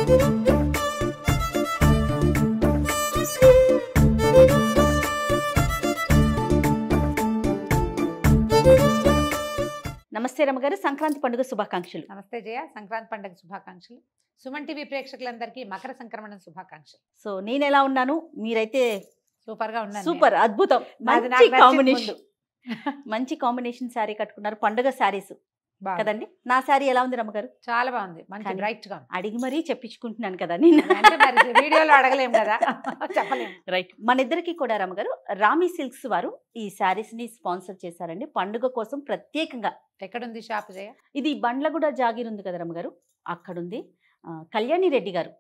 నమస్తే రమగారు, సంక్రాంతి పండుగ శుభాకాంక్షలు. నమస్తే జయ, సంక్రాంతి పండుగ శుభాకాంక్షలు. సుమన్ టీవీ ప్రేక్షకులందరికీ మకర సంక్రమణ శుభాకాంక్షలు. సో నేను ఎలా ఉన్నాను, మీరైతే సూపర్ గా ఉన్నాను. సూపర్, అద్భుతం. మంచి కాంబినేషన్, మంచి కాంబినేషన్ శారీ కట్టుకున్నారు, పండుగ శారీస్ కదండి. నా శారీ ఎలా ఉంది రమగారు? చాలా బాగుంది, మంచి బ్రైట్ గా. అడిగి మరీ చెప్పించుకుంటున్నాను కదా నేను, వీడియోలో అడగలేము కదా, చెప్పలేము. రైట్. మన ఇద్దరికి కూడా రమగారు రామి సిల్క్స్ వారు ఈ శారీస్ ని స్పాన్సర్ చేశారండి పండుగ కోసం ప్రత్యేకంగా. ఎక్కడుంది షాప్ జయ? ఇది బండ్లగూడ జాగీర్ ఉంది కదా రమగారు, అక్కడుంది. కళ్యాణి రెడ్డి గారు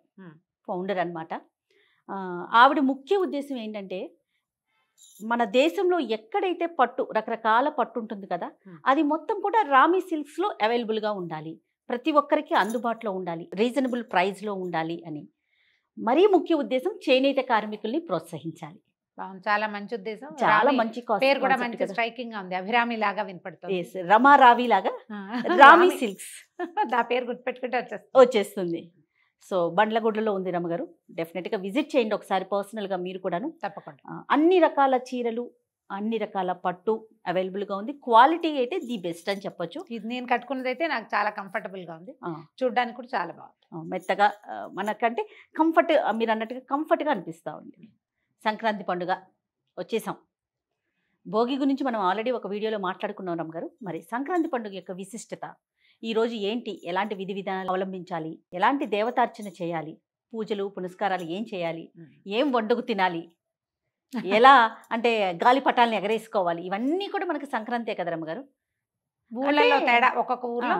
ఫౌండర్ అన్నమాట. ఆవిడ ముఖ్య ఉద్దేశం ఏంటంటే, మన దేశంలో ఎక్కడైతే పట్టు, రకరకాల పట్టు ఉంటుంది కదా, అది మొత్తం కూడా రామి సిల్క్స్లో అవైలబుల్గా ఉండాలి, ప్రతి ఒక్కరికి అందుబాటులో ఉండాలి, రీజనబుల్ ప్రైస్లో ఉండాలి అని మరీ ముఖ్య ఉద్దేశం. చేనేత కార్మికుల్ని ప్రోత్సహించాలి. చాలా మంచి ఉద్దేశం, చాలా మంచి. పేరు కూడా మంచి స్ట్రైకింగ్ గా ఉంది, అభిరామి లాగా వినపడుతుంది. రమారావి లాగా రామి సిల్క్స్, నా పేరు గుర్తుపెట్టుకుంటే వచ్చేస్తుంది. సో బండ్లగూడలో ఉంది రమగారు, డెఫినెట్గా విజిట్ చేయండి ఒకసారి పర్సనల్గా మీరు కూడాను. తప్పకుండా. అన్ని రకాల చీరలు, అన్ని రకాల పట్టు అవైలబుల్గా ఉంది. క్వాలిటీ అయితే ది బెస్ట్ అని చెప్పొచ్చు. ఇది నేను కట్టుకున్నది అయితే నాకు చాలా కంఫర్టబుల్గా ఉంది, చూడడానికి కూడా చాలా బాగుంది. మెత్తగా మనకంటే కంఫర్ట్, మీరు అన్నట్టుగా కంఫర్ట్గా అనిపిస్తూ ఉంది. సంక్రాంతి పండుగ వచ్చేసాం. భోగి గురించి మనం ఆల్రెడీ ఒక వీడియోలో మాట్లాడుకున్నాం రమగారు. మరి సంక్రాంతి పండుగ యొక్క విశిష్టత ఈరోజు ఏంటి, ఎలాంటి విధి విధానాలు అవలంబించాలి, ఎలాంటి దేవతార్చన చేయాలి, పూజలు పునస్కారాలు ఏం చేయాలి, ఏం వండుకు తినాలి, ఎలా అంటే గాలిపటాలను ఎగరేసుకోవాలి, ఇవన్నీ కూడా మనకి సంక్రాంతే కదా రమగారు. ఊళ్ళలో తేడా, ఒక్కొక్క ఊర్లో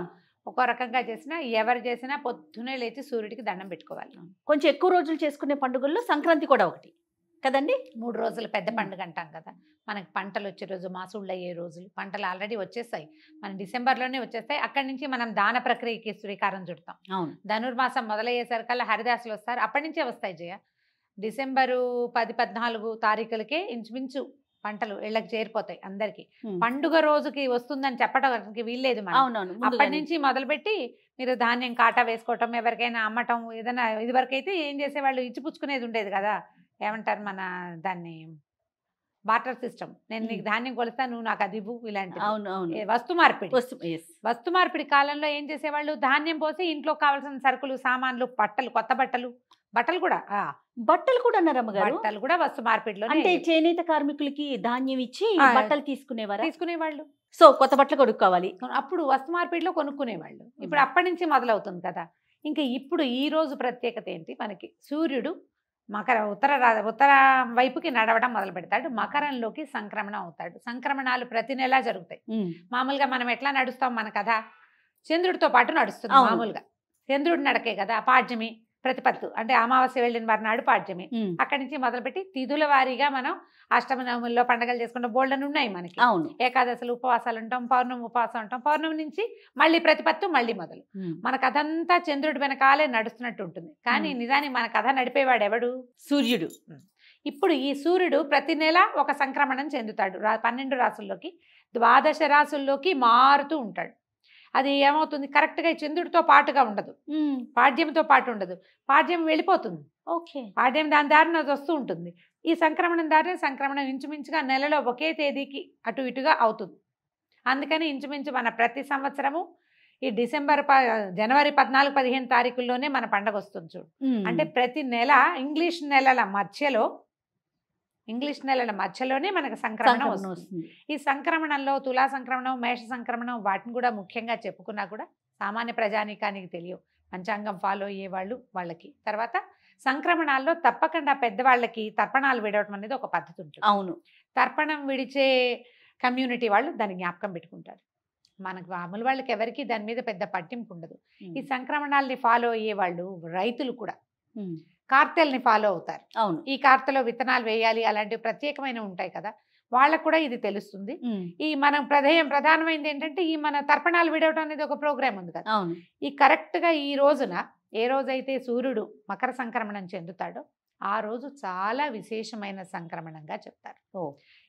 ఒక్కో రకంగా చేసినా, ఎవరు చేసినా పొద్దునే లేచి సూర్యుడికి దండం పెట్టుకోవాలి. కొంచెం ఎక్కువ రోజులు చేసుకునే పండుగల్లో సంక్రాంతి కూడా ఒకటి కదండి. 3 రోజులు పెద్ద పండుగ అంటాం కదా. మనకి పంటలు వచ్చే రోజు, మాసుళ్ళు అయ్యే రోజులు, పంటలు ఆల్రెడీ వచ్చేస్తాయి, మన డిసెంబర్లోనే వచ్చేస్తాయి. అక్కడి నుంచి మనం దాన ప్రక్రియకి శ్రీకారం చుడతాం. అవును. ధనుర్మాసం మొదలయ్యేసరికల్లా హరిదాసులు వస్తారు, అప్పటి నుంచే వస్తాయి జయ. డిసెంబరు 10-14 తారీఖులకే ఇంచుమించు పంటలు ఇళ్ళకి చేరిపోతాయి అందరికి. పండుగ రోజుకి వస్తుందని చెప్పడానికి వీల్లేదు. అప్పటి నుంచి మొదలుపెట్టి మీరు ధాన్యం కాటా వేసుకోవటం, ఎవరికైనా అమ్మటం, ఏదైనా. ఇదివరకైతే ఏం చేసేవాళ్ళు, ఇచ్చిపుచ్చుకునేది ఉండేది కదా, ఏమంటారు మన దాన్ని, బార్టర్ సిస్టమ్. నేను నీకు ధాన్యం కొలుస్తాను, నువ్వు నాకు అది ఇవ్వు, ఇలాంటి వస్తు మార్పిడి. వస్తు మార్పిడి కాలంలో ఏం చేసేవాళ్ళు, ధాన్యం పోసి ఇంట్లో కావాల్సిన సరుకులు, సామాన్లు, బట్టలు, కొత్త బట్టలు, బట్టలు కూడా బట్టలు కూడా వస్తు మార్పిడిలో. అంటే చేనేత కార్మికులకి ధాన్యం ఇచ్చి బట్టలు తీసుకునేవాళ్ళు. సో కొత్త బట్టలు కొనుక్కోవాలి, అప్పుడు వస్తు మార్పిడిలో కొనుక్కునేవాళ్ళు. ఇప్పుడు అప్పటి నుంచి మొదలవుతుంది కదా. ఇంకా ఇప్పుడు ఈ రోజు ప్రత్యేకత ఏంటి, మనకి సూర్యుడు ఉత్తర వైపుకి నడవడం మొదలు పెడతాడు, మకరంలోకి సంక్రమణం అవుతాడు. సంక్రమణాలు ప్రతి నెలా జరుగుతాయి. మామూలుగా మనం ఎట్లా నడుస్తాం, మన కథ చంద్రుడితో పాటు నడుస్తుంది. మామూలుగా చంద్రుడి నడకే కదా. పాడ్యమి, ప్రతిపత్తు అంటే అమావాస్య వెళ్ళిన మర్నాడు పాడ్యమి. అక్కడి నుంచి మొదలుపెట్టి తిథుల వారీగా మనం అష్టమి నవముల్లో పండుగలు చేసుకుంటాం. బోల్డన్ ఉన్నాయి మనకి. ఏకాదశులు ఉపవాసాలు ఉంటాం, పౌర్ణమి ఉపవాసం ఉంటాం. పౌర్ణమి నుంచి మళ్ళీ ప్రతిపత్తు, మళ్ళీ మొదలు. మన కథ అంతా చంద్రుడి వెనకాలే నడుస్తున్నట్టు ఉంటుంది. కానీ నిజానికి మన కథ నడిపేవాడు ఎవడు, సూర్యుడు. ఇప్పుడు ఈ సూర్యుడు ప్రతి నెల ఒక సంక్రమణం చెందుతాడు. 12 రాసుల్లోకి, 12 రాసుల్లోకి మారుతూ ఉంటాడు. అది ఏమవుతుంది, కరెక్ట్గా చంద్రుడితో పాటుగా ఉండదు, పాడ్యంతో పాటు ఉండదు. పాడ్యం వెళ్ళిపోతుంది, పాడ్యం దాని దారిన వస్తూ ఉంటుంది. ఈ సంక్రమణం దారిన సంక్రమణం ఇంచుమించుగా నెలలో ఒకే తేదీకి అటు ఇటుగా అవుతుంది. అందుకని ఇంచుమించు మన ప్రతి సంవత్సరము ఈ జనవరి 14-15 తారీఖుల్లోనే మన పండగ వస్తుంది చూడు. అంటే ప్రతి నెల ఇంగ్లీష్ నెలల మధ్యలోనే మనకు సంక్రమణం వస్తుంది. ఈ సంక్రమణంలో తులా సంక్రమణం, మేష సంక్రమణం, వాటిని కూడా ముఖ్యంగా చెప్పుకున్నా కూడా సామాన్య ప్రజానీకానికి తెలియవు. పంచాంగం ఫాలో అయ్యే వాళ్ళకి. తర్వాత సంక్రమణాల్లో తప్పకుండా పెద్దవాళ్ళకి తర్పణాలు విడవటం అనేది ఒక పద్ధతి ఉంటుంది. అవును. తర్పణం విడిచే కమ్యూనిటీ వాళ్ళు దాన్ని జ్ఞాపకం పెట్టుకుంటారు. మనకు మామూలు వాళ్ళకి ఎవరికి దాని మీద పెద్ద పట్టింపు ఉండదు. ఈ సంక్రమణాలని ఫాలో అయ్యే వాళ్ళు రైతులు కూడా కార్తెల్ని ఫాలో అవుతారు. అవును. ఈ కార్తెలో విత్తనాలు వేయాలి, అలాంటివి ప్రత్యేకమైన ఉంటాయి కదా, వాళ్ళకు కూడా ఇది తెలుస్తుంది. ఈ మనం ప్రధానమైనది ఏంటంటే, ఈ మన తర్పణాలు విడవటం అనేది ఒక ప్రోగ్రామ్ ఉంది కదా. ఈ కరెక్ట్గా ఈ రోజున ఏ రోజైతే సూర్యుడు మకర సంక్రమణం చెందుతాడో ఆ రోజు చాలా విశేషమైన సంక్రమణంగా చెప్తారు.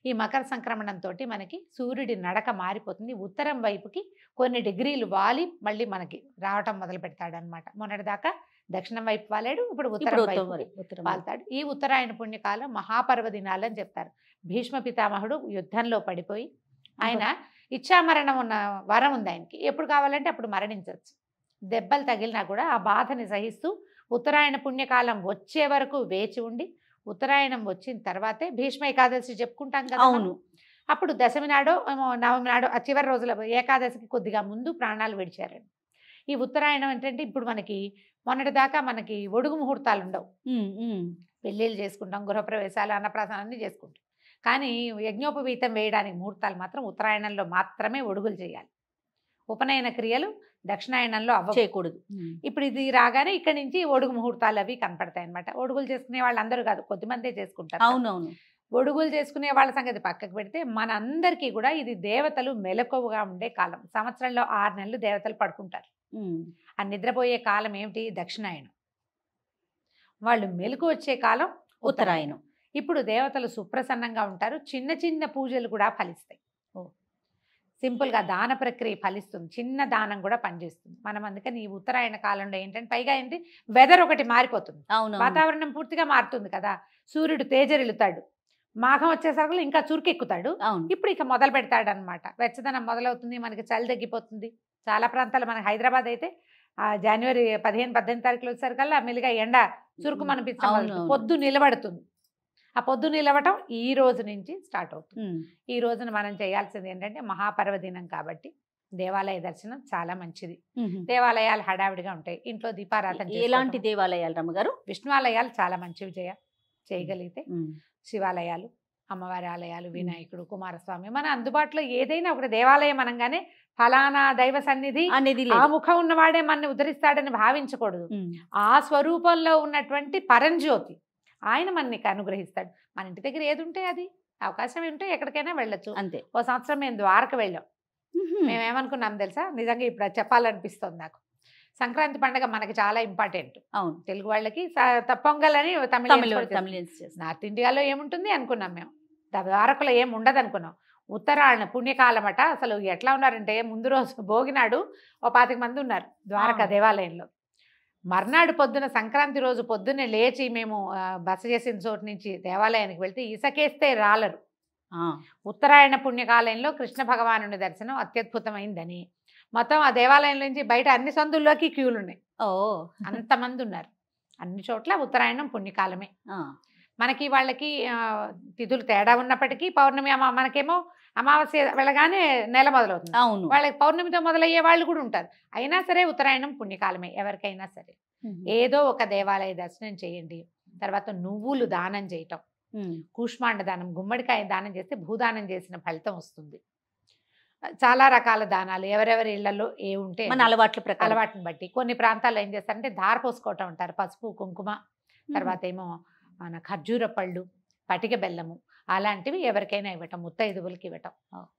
ఈ మకర సంక్రమణంతో మనకి సూర్యుడి నడక మారిపోతుంది. ఉత్తరం వైపుకి కొన్ని డిగ్రీలు వాలి మళ్ళీ మనకి రావటం మొదలు పెడతాడు అనమాట. మొన్నటిదాకా దక్షిణం వైపు వాలాడు, ఇప్పుడు ఉత్తరం వైపు వాళ్తాడు. ఈ ఉత్తరాయణ పుణ్యకాలం మహాపర్వదినాలు అని చెప్తారు. భీష్మ పితామహుడు యుద్ధంలో పడిపోయి ఆయన ఇచ్చామరణం ఉన్న వరం ఉంది ఆయనకి. ఎప్పుడు కావాలంటే అప్పుడు మరణించవచ్చు. దెబ్బలు తగిలినా కూడా ఆ బాధని సహిస్తూ ఉత్తరాయణ పుణ్యకాలం వచ్చే వరకు వేచి ఉండి ఉత్తరాయణం వచ్చిన తర్వాతే భీష్మ ఏకాదశి చెప్పుకుంటాం కదా. అవును. అప్పుడు దశమి నాడో నవమి నాడో ఆ చివరి రోజుల ఏకాదశికి కొద్దిగా ముందు ప్రాణాలు విడిచారండి. ఈ ఉత్తరాయణం ఏంటంటే ఇప్పుడు మనకి మొన్నటిదాకా మనకి ఒడుగు ముహూర్తాలు ఉండవు. పెళ్ళిళ్ళు చేసుకుంటాం, గృహప్రవేశాలు, అన్నప్రాసన అన్నీ చేసుకుంటాం. కానీ యజ్ఞోపవీతం వేయడానికి ముహూర్తాలు మాత్రం ఉత్తరాయణంలో మాత్రమే ఒడుగులు చేయాలి. ఉపనయన క్రియలు దక్షిణాయనంలో చేయకూడదు. ఇప్పుడు ఇది రాగానే ఇక్కడి నుంచి ఒడుగు ముహూర్తాలు అవి కనపడతాయి అనమాట. ఒడుగులు చేసుకునే వాళ్ళందరూ కాదు, కొద్దిమందే చేసుకుంటారు. అవునవును. ఒడుగులు చేసుకునే వాళ్ళ సంగతి పక్కకు పెడితే మనందరికీ కూడా ఇది దేవతలు మెలకువగా ఉండే కాలం. సంవత్సరంలో 6 నెలలు దేవతలు పడుకుంటారు. ఆ నిద్రపోయే కాలం ఏమిటి? దక్షిణాయనం. వాళ్ళు మెలకు వచ్చే కాలం ఉత్తరాయణం. ఇప్పుడు దేవతలు సుప్రసన్నంగా ఉంటారు. చిన్న చిన్న పూజలు కూడా ఫలిస్తాయి. సింపుల్గా దాన ప్రక్రియ ఫలిస్తుంది. చిన్న దానం కూడా పనిచేస్తుంది. మనం అందుకని ఈ ఉత్తరాయణ కాలంలో ఏంటంటే పైగా ఏంటి వెదర్ ఒకటి మారిపోతుంది. వాతావరణం పూర్తిగా మారుతుంది కదా. సూర్యుడు తేజరిల్లుతాడు, మాఘం వచ్చేసరికి ఇంకా చురుకెక్కుతాడు. ఇప్పుడు ఇక మొదలు పెడతాడు అనమాట. వెచ్చదనం మొదలవుతుంది, మనకి చలి తగ్గిపోతుంది. చాలా ప్రాంతాలు మన హైదరాబాద్ అయితే జనవరి 15-18 తారీఖులు వచ్చేసరికల్లా మెల్లిగా ఎండ చురుకు అనిపించడం, పొద్దు నిలబడుతుంది. ఆ పొద్దు నిలవటం ఈ రోజు నుంచి స్టార్ట్ అవుతుంది. ఈ రోజున మనం చేయాల్సింది ఏంటంటే మహాపర్వదినం కాబట్టి దేవాలయ దర్శనం చాలా మంచిది. దేవాలయాలు హడావిడిగా ఉంటాయి. ఇంట్లో దీపారాధన. ఎలాంటి దేవాలయాలు రమ్మగారు? విష్ణువాలయాలు చాలా మంచివి చేయగలిగితే, శివాలయాలు, అమ్మవారి ఆలయాలు, వినాయకుడు, కుమారస్వామి, మన అందుబాటులో ఏదైనా ఒకటి దేవాలయం అనగానే ఫలానా దైవ సన్నిధి అనేది ఆ ముఖం ఉన్నవాడే మనని ఉద్ధరిస్తాడని భావించకూడదు. ఆ స్వరూపంలో ఉన్నటువంటి పరంజ్యోతి ఆయన మనకి అనుగ్రహిస్తాడు. మన ఇంటి దగ్గర ఏది ఉంటే అది అవకాశం ఉంటే ఎక్కడికైనా వెళ్ళొచ్చు. అంతే. ఓ సంవత్సరం మేము ద్వారక వెళ్ళాం. మేమేమనుకున్నాం తెలుసా, నిజంగా ఇప్పుడు చెప్పాలనిపిస్తుంది నాకు. సంక్రాంతి పండుగ మనకి చాలా ఇంపార్టెంట్. అవును, తెలుగు వాళ్ళకి పొంగల్ అని తమిళ నార్త్ ఇండియాలో ఏముంటుంది అనుకున్నాం మేము. ద్వారకలో ఏమి ఉండదు అనుకున్నాం. ఉత్తరాయణ పుణ్యకాలమట. అసలు ఎట్లా ఉన్నారంటే ముందు రోజు భోగినాడు ఓ 25 మంది ఉన్నారు ద్వారకా దేవాలయంలో. మర్నాడు పొద్దున సంక్రాంతి రోజు పొద్దున్నే లేచి మేము బస చేసిన చోటు నుంచి దేవాలయానికి వెళ్తే ఇసకేస్తే రాలరు. ఉత్తరాయణ పుణ్యకాలంలో కృష్ణ భగవానుడి దర్శనం అత్యద్భుతమైందని మొత్తం ఆ దేవాలయం నుంచి బయట అన్ని సందుల్లోకి క్యూలు ఉన్నాయి. అంతమంది ఉన్నారు. అన్ని చోట్ల ఉత్తరాయణం పుణ్యకాలమే. మనకి వాళ్ళకి తిథులు తేడా ఉన్నప్పటికీ పౌర్ణమి మనకేమో అమావాస్య వెళ్ళగానే నెల మొదలవుతుంది. అవును, వాళ్ళకి పౌర్ణమితో మొదలయ్యే వాళ్ళు కూడా ఉంటారు. అయినా సరే ఉత్తరాయణం పుణ్యకాలమే ఎవరికైనా సరే. ఏదో ఒక దేవాలయ దర్శనం చేయండి. తర్వాత నువ్వులు దానం చేయటం, కూష్మాండ దానం, గుమ్మడికాయ దానం చేస్తే భూదానం చేసిన ఫలితం వస్తుంది. చాలా రకాల దానాలు ఎవరెవరి ఇళ్లలో ఏ ఉంటే మన అలవాట్లను బట్టి. కొన్ని ప్రాంతాల్లో ఏం చేస్తారంటే ధార పోసుకోవటం ఉంటారు. పసుపు, కుంకుమ, తర్వాత ఏమో మన ఖర్జూర పళ్ళు, పటిక బెల్లము, అలాంటివి ఎవరికైనా ఇవ్వటం, ముత్తైదువులకి ఇవ్వటం,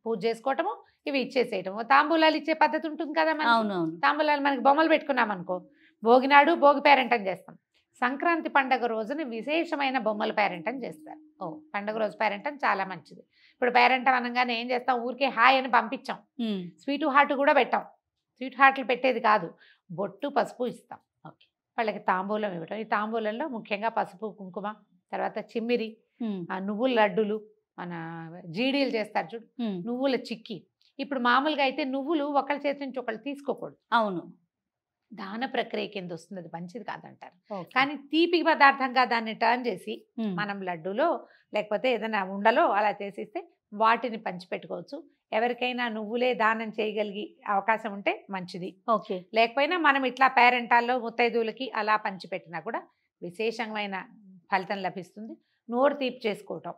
పూజ చేసుకోవటము, ఇవి ఇచ్చేసేయటము. తాంబూలాలు ఇచ్చే పద్ధతి ఉంటుంది కదా మనకి. తాంబూలాలు మనకి బొమ్మలు పెట్టుకున్నాం అనుకో, భోగినాడు భోగి పేరెంటం చేస్తాం. సంక్రాంతి పండగ రోజున విశేషమైన బొమ్మల పేరెంటం చేస్తారు. పండగ రోజు పేరెంటం చాలా మంచిది. ఇప్పుడు పేరెంటం అనగానే ఏం చేస్తాం, ఊరికే హాయ్ అని పంపించాం. స్వీటు హార్ట్ కూడా పెట్టాం. స్వీట్ హార్ట్లు పెట్టేది కాదు, బొట్టు పసుపు ఇస్తాం. ఓకే, వాళ్ళకి తాంబూలం ఇవ్వటం. ఈ తాంబూలంలో ముఖ్యంగా పసుపు, కుంకుమ, తర్వాత చిమ్మిరి, నువ్వుల లడ్డులు, మన జీడీలు చేస్తారు చూడు, నువ్వుల చిక్కి. ఇప్పుడు మామూలుగా అయితే నువ్వులు ఒకళ్ళ చేతి నుంచి ఒకళ్ళు తీసుకోకూడదు. అవును, దాన ప్రక్రియ కింద వస్తుంది, అది మంచిది కాదంటారు. కానీ తీపి పదార్థంగా దాన్ని టర్న్ చేసి మనం లడ్డూలో లేకపోతే ఏదైనా ఉండలో అలా చేసిస్తే వాటిని పంచిపెట్టుకోవచ్చు. ఎవరికైనా నువ్వులే దానం చేయగలిగి అవకాశం ఉంటే మంచిది. ఓకే, లేకపోయినా మనం ఇట్లా పేరెంటాల్లో ముత్తైదువులకి అలా పంచిపెట్టినా కూడా విశేషమైన ఫలితం లభిస్తుంది. నోరు తీపి చేసుకోవటం,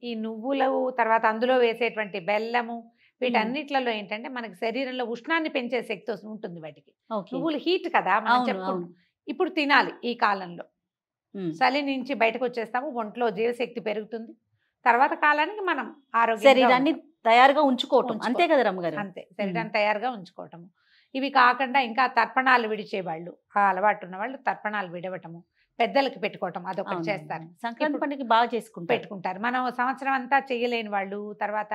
ఈ నువ్వులు తర్వాత అందులో వేసేటువంటి బెల్లము, వీటన్నిట్లలో ఏంటంటే మనకి శరీరంలో ఉష్ణాన్ని పెంచే శక్తి ఉంటుంది వాటికి. నువ్వులు హీట్ కదా మనం చెప్పుకుంటాం. ఇప్పుడు తినాలి ఈ కాలంలో. చలి నుంచి బయటకు వచ్చేస్తాము, ఒంట్లో జీవశక్తి పెరుగుతుంది. తర్వాత కాలానికి మనం శరీరాన్ని తయారుగా ఉంచుకోవటం, అంతే కదా రమ్మగారు? అంతే, శరీరాన్ని తయారుగా ఉంచుకోవటము. ఇవి కాకుండా ఇంకా తర్పణాలు విడిచేవాళ్ళు, ఆ అలవాటు ఉన్న వాళ్ళు తర్పణాలు విడవటము, పెద్దలకి పెట్టుకోవటం అదొకటి అవును. చేస్తారు. సంక్రాంతి ఇప్పుడు పండుగ బాగా చేసుకుంటారు. పెట్టుకుంటారు. మనం సంవత్సరం అంతా చేయలేని వాళ్ళు, తర్వాత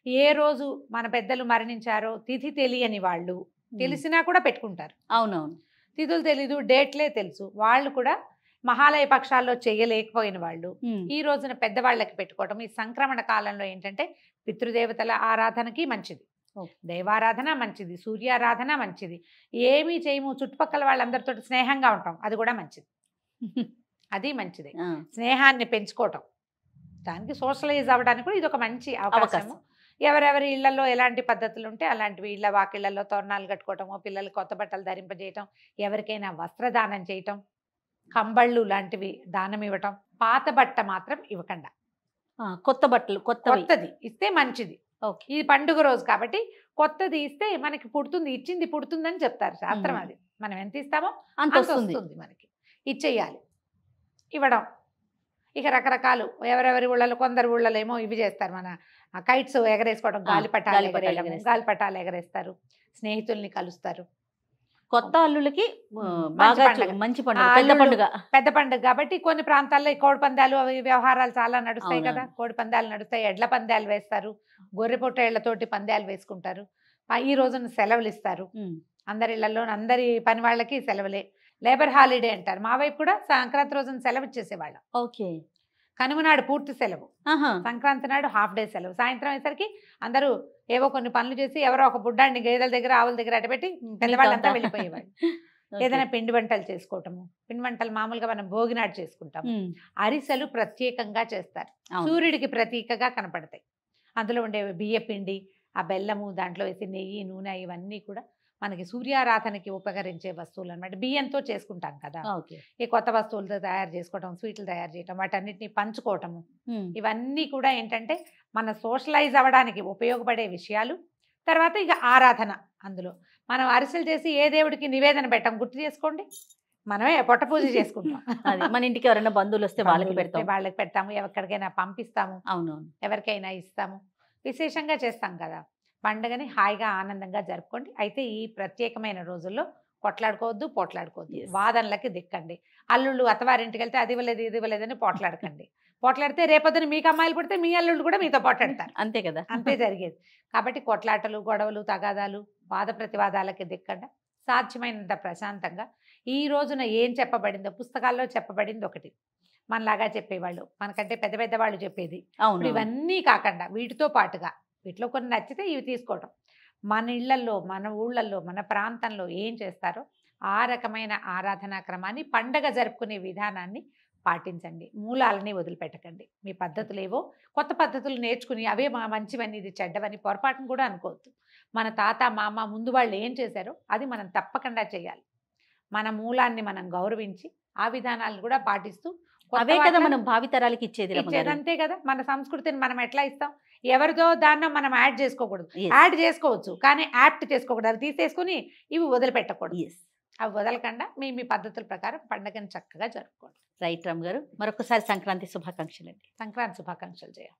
ఏ రోజు మన పెద్దలు మరణించారో తిథి తెలియని వాళ్ళు, తెలిసినా కూడా పెట్టుకుంటారు. అవునవును. తిథులు తెలీదు, డేట్లే తెలుసు, వాళ్ళు కూడా మహాలయ పక్షాల్లో చేయలేకపోయిన వాళ్ళు ఈ రోజున పెద్దవాళ్ళకి పెట్టుకోవటం. ఈ సంక్రమణ కాలంలో ఏంటంటే పితృదేవతల ఆరాధనకి మంచిది, దైవారాధన మంచిది, సూర్యారాధన మంచిది. ఏమీ చేయము, చుట్టుపక్కల వాళ్ళందరితో స్నేహంగా ఉంటాం, అది కూడా మంచిది. అది మంచిదే. స్నేహాన్ని పెంచుకోవటం, దానికి సోషలైజ్ అవ్వడానికి కూడా ఇది ఒక మంచి అవకాశము. ఎవరెవరి ఇళ్లలో ఎలాంటి పద్ధతులు ఉంటే అలాంటివి, ఇళ్ళ వాకిళ్లలో తోరణాలు కట్టుకోవటము, పిల్లలు కొత్త బట్టలు ధరింపజేయటం, ఎవరికైనా వస్త్రదానం చేయటం, కంబళ్ళు లాంటివి దానం ఇవ్వటం. పాత బట్ట మాత్రం ఇవ్వకుండా కొత్త బట్టలు కొత్తది ఇస్తే మంచిది. ఇది పండుగ రోజు కాబట్టి కొత్తది ఇస్తే మనకి పుడుతుంది, ఇచ్చింది పుడుతుందని చెప్తారు శాస్త్రం. అది మనం ఎంత ఇస్తామో అంత వస్తుంది మనకి, ఇచ్చేయాలి, ఇవ్వడం. ఇక రకరకాలు ఎవరెవరి ఊళ్ళలో, కొందరు ఊళ్ళలో ఏమో ఇవి చేస్తారు, మన కైట్స్ ఎగరేసుకోవడం, గాలిపటాలు ఎగరేస్తారు, స్నేహితుల్ని కలుస్తారు. కొత్త అల్లులకి మంచి పండుగ, పెద్ద పండుగ కాబట్టి కొన్ని ప్రాంతాల్లో ఈ కోడి పందాలు అవి వ్యవహారాలు చాలా నడుస్తాయి కదా. కోడి పందాలు నడుస్తాయి, ఎడ్ల పందాలు వేస్తారు, గొర్రె పొట్టేళ్లతోటి పందాలు వేసుకుంటారు. ఈ రోజున సెలవులు ఇస్తారు అందరి ఇళ్లలో, అందరి పని వాళ్ళకి సెలవులే, లేబర్ హాలిడే అంటారు. మా వైపు కూడా సంక్రాంతి రోజున సెలవు ఇచ్చేసేవాళ్ళం. ఓకే. కనుమ నాడు పూర్తి సెలవు, సంక్రాంతి నాడు హాఫ్ డే సెలవు. సాయంత్రం అయ్యేసరికి అందరూ ఏవో కొన్ని పనులు చేసి ఎవరో ఒక బుడ్డాన్ని గేదెల దగ్గర, ఆవుల దగ్గర అటపెట్టి పెద్దవాళ్ళంతా వెళ్ళిపోయేవాళ్ళు. ఏదైనా పిండి వంటలు చేసుకోవటము, పిండి వంటలు మామూలుగా మనం భోగినాడు చేసుకుంటాము. అరిసెలు ప్రత్యేకంగా చేస్తారు, సూర్యుడికి ప్రతీకగా కనపడతాయి. అందులో ఉండే బియ్య పిండి, ఆ బెల్లము, దాంట్లో వేసి నెయ్యి, నూనె, ఇవన్నీ కూడా మనకి సూర్యారాధనకి ఉపకరించే వస్తువులు అనమాట. బియ్యంతో చేసుకుంటాం కదా, ఈ కొత్త వస్తువులతో తయారు చేసుకోవటం, స్వీట్లు తయారు చేయటం, వాటన్నిటిని పంచుకోవటము, ఇవన్నీ కూడా ఏంటంటే మన సోషలైజ్ అవ్వడానికి ఉపయోగపడే విషయాలు. తర్వాత ఇక ఆరాధన, అందులో మనం అరిసెలు చేసి ఏ దేవుడికి నివేదన పెట్టాం గుర్తు చేసుకోండి, మనమే పొట్ట పూజ చేసుకుంటాం. మన ఇంటికి ఎవరైనా బంధువులు వస్తే వాళ్ళకి పెడతాము, ఎక్కడికైనా పంపిస్తాము, అవునవును, ఎవరికైనా ఇస్తాము, విశేషంగా చేస్తాం కదా. పండుగని హాయిగా ఆనందంగా జరుపుకోండి. అయితే ఈ ప్రత్యేకమైన రోజుల్లో కొట్లాడుకోవద్దు, పోట్లాడుకోవద్దు, వాదనలకి దిక్కండి. అల్లుళ్ళు అత్తవారింటికి వెళ్తే అది ఇవ్వలేదు ఇది ఇవ్వలేదని పోట్లాడకండి. పోట్లాడితే రేపొద్దున మీకు అమ్మాయిలు పుడితే మీ అల్లుళ్ళు కూడా మీతో పోట్లాడతారు, అంతే కదా, అంతే జరిగేది. కాబట్టి కొట్లాటలు, గొడవలు, తగాదాలు, వాద ప్రతివాదాలకి దిక్కండి. సాధ్యమైనంత ప్రశాంతంగా ఈ రోజున ఏం చెప్పబడిందో, పుస్తకాల్లో చెప్పబడింది ఒకటి, మనలాగా చెప్పేవాళ్ళు, మనకంటే పెద్ద పెద్ద వాళ్ళు చెప్పేది. ఇవన్నీ కాకుండా వీటితో పాటుగా, వీటిలో కొన్ని నచ్చితే ఇవి తీసుకోవటం, మన ఇళ్లల్లో, మన ఊళ్ళల్లో, మన ప్రాంతంలో ఏం చేస్తారో ఆ రకమైన ఆరాధనా క్రమాన్ని, పండగ జరుపుకునే విధానాన్ని పాటించండి. మూలాలని వదిలిపెట్టకండి. మీ పద్ధతులు ఏవో కొత్త పద్ధతులు నేర్చుకుని అవే మా మంచివని, ఇది చెడ్డవని పొరపాటును కూడా అనుకోవద్దు. మన తాత మామ ముందు వాళ్ళు ఏం చేశారో అది మనం తప్పకుండా చేయాలి. మన మూలాన్ని మనం గౌరవించి ఆ విధానాలను కూడా పాటిస్తూ, అవే కదా మనం భావితరాలకి ఇచ్చేది. అంతే కదా, మన సంస్కృతిని మనం ఎట్లా ఇస్తాం, ఎవరిదో దాన్ని మనం యాడ్ చేసుకోకూడదు. యాడ్ చేసుకోవచ్చు కానీ యాప్ట్ చేసుకోకూడదు, అవి తీసేసుకుని ఇవి వదిలిపెట్టకూడదు. అవి వదలకుండా మీ పద్ధతుల ప్రకారం పండుగను చక్కగా జరుపుకోండి. రైట్ రామ్ గారు, మరొకసారి సంక్రాంతి శుభాకాంక్షలు అండి. సంక్రాంతి శుభాకాంక్షలు చేయాలి.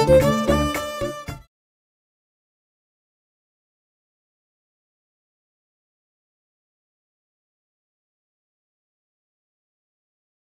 Thank you.